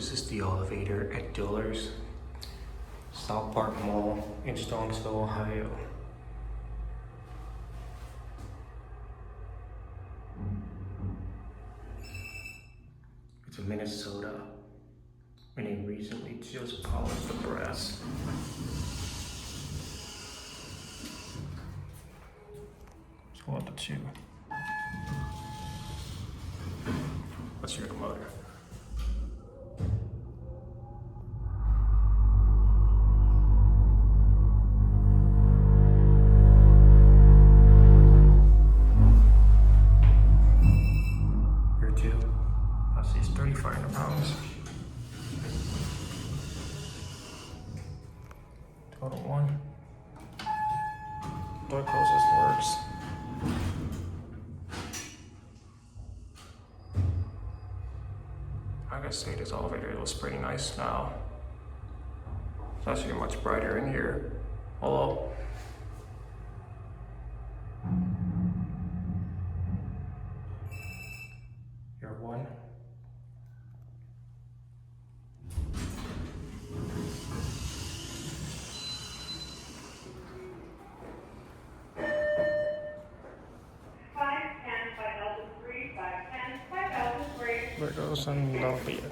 This is the elevator at Dillard's, SouthPark Mall in Strongsville, Ohio. It's in Minnesota, and they recently just polished the brass. So we'll have to chew. Let's hear the motor. Here too. I see it's 3,500 pounds. Total one. Door closest works. I gotta say, this elevator looks pretty nice now. It's actually much brighter in here. Hello. Here one. There goes, and that'll be it.